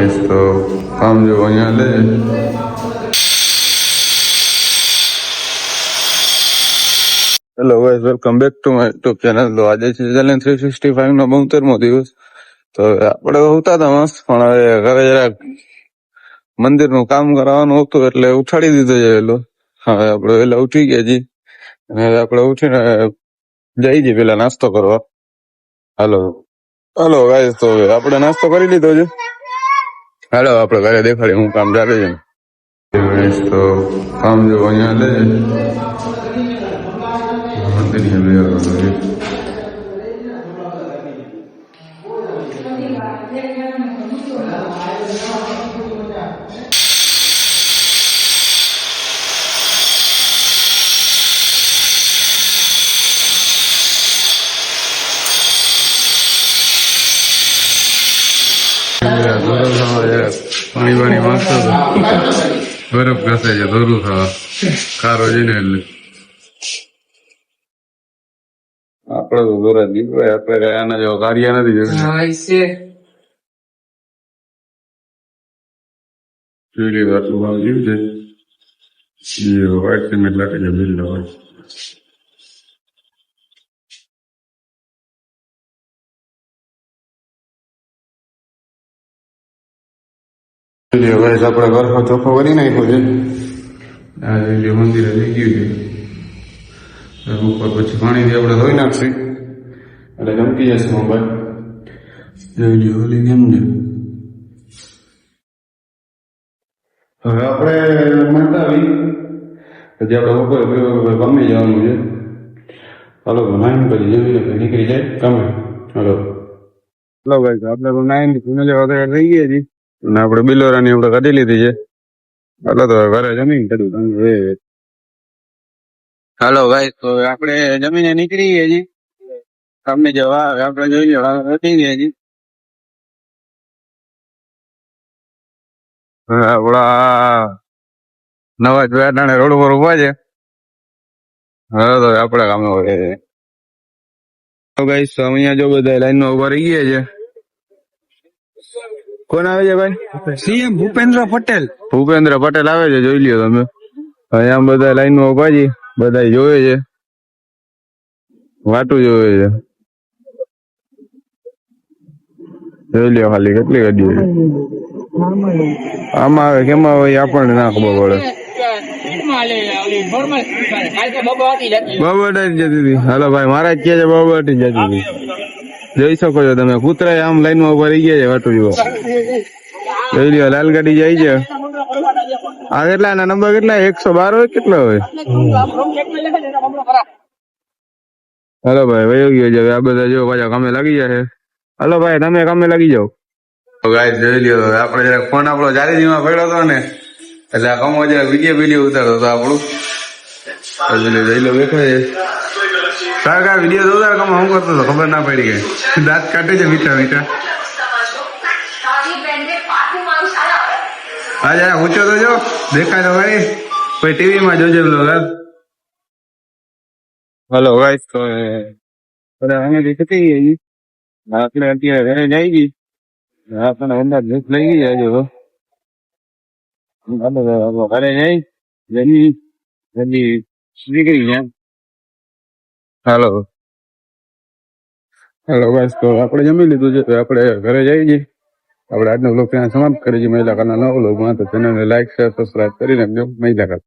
Guys તો કામ જો અહીંયા લે hello guys welcome back to my YouTube channel. તો આજે છે ચેલેન્જ 365 નો 72મો દિવસ. તો આપણે ઉતા હતા મસ્ત, પણ હવે ઘરે જરાક મંદિરનું કામ કરાવવાનું હતું એટલે ઉઠાડી દીધો છે વહેલો. હવે આપણે વહેલા ઉઠી ગયા છીએ અને હવે આપણે ઉઠીને જઈ જઈએ પેલા નાસ્તો કરવા. હાલો હાલો ગાઈસ, તો આપણે નાસ્તો કરી લીધો છે. હાલો આપણે ઘરે દેખાડી હું કામ ચાલે છે. ગાઈસ તો કામ જો અહીંયા લે પાણી પાણી વાંચતો હતો, બરફ ઘસે છે ધોરું થવા કારો જઈને એટલે આપડે તો દોરા દીકરા આપણે આના જેવો કાર્ય નથી જોયું. જોઈ લે આટલું ભાવ જીવ છે વ્હાઈટ સિમેન્ટ લાગે છે બિલ હોય. આપડે ઘર ચોખ્ખો કરી નાખ્યો છે. આ જોઈ મંદિર થઈ ગયું છે. ઉપર પછી પાણીથી આપણે ધોઈ નાખશું એટલે ચમકી જશે મોબાઈલ. જોઈ લ્યો ઓલી કેમ છે. હવે આપણે મળતા આવી પછી આપણે બપોરે ગમે જવાનું છે. હાલો નાઈન પછી જમીને નીકળી જાય ગમે. હાલો હલો ભાઈ, આપણે નાઈન જવા તૈયાર થઈ ગયા છીએ અને આપણે બિલોરાની આપણે કાઢી લીધી છે. હાલો તો ઘરે જમીન કર્યું. હાલો ભાઈ, તો આપણે જમીને નીકળી ગયા છીએ સામે જવા. હવે આપણે જોઈ લો વધી ગયા છીએ. આપડા નવા જોયા રોડ ઉપર ઉભા છે. હવે તો આપડે કામે હોય ગાઈસ. અહીંયા જો બધા લાઈનમાં ઉભા રહી ગયા છે. કોણ આવે છે ભાઈ? સીએમ ભૂપેન્દ્ર પટેલ. ભૂપેન્દ્ર પટેલ આવે છે, જોઈ લ્યો તમે. અહીંયા બધા લાઈનમાં ઉભા છે, બધા જોવે છે, વાટું જોવે છે. જોઈ લ્યો ખાલી કેટલી ગાડીઓ છે. આમાં આવે કેમાં આવે આપણને ના ખબર પડે. બબડાટી જતી હતી. હાલો ભાઈ, મારા જ કે છે બબડાટી જતી હતી. જોઈ શકો છો તમે, કૂતરા આમ લાઈનમાં ઉભા રહી ગયા છે વાટું જોવા. જોઈ લ્યો લાલ ગાડી જાય છે. આ કેટલા એના નંબર કેટલા? 112 હોય કેટલા હોય? હાલો ભાઈ વયો ગયો છે. આ બધા જો પાછા કામે લાગી જાય. હાલો ભાઈ તમે કામે લાગી જાઓ. ગાઈસ જોઈ લ્યો, આપણે જરા ફોન આપણો ચાર્જિંગમાં પડ્યો હતો ને એટલે આ કમો જરા વિડીયો ઉતારતો હતો આપણું. જોઈ લો બેઠો છે કાકા વિડીયો તો ઉતાર. કમો શું કરતો હતો ખબર ના પડી ગઈ. દાંત કાઢે છે મીઠા મીઠા. હા જરા ઊંચો તો જો દેખાય તો ભાઈ. કોઈ ટીવીમાં જોજે બ્લોગ. હલો ગાઈસ, તો અહીંયાથી જતી ગઈ. આપણે અત્યારે ઘરે જઈ ગઈ. આપણને અંદાજ ભૂખ લઈ ગઈ આજે. ઘરે જઈ જલ્દી નીકળી જાય. હાલો હેલો ગાઈસ, તો આપણે જમી લીધું છે. તો આપણે ઘરે જઈ જઈએ. આપણે આજનો બ્લોગ ત્યાં સમાપ્ત કરી છીએ. મહિલા કરના નવો બ્લોગમાં તો ચેનલને લાઈક શેર સબસ્ક્રાઈબ કરી નાખજો. મહિલા કર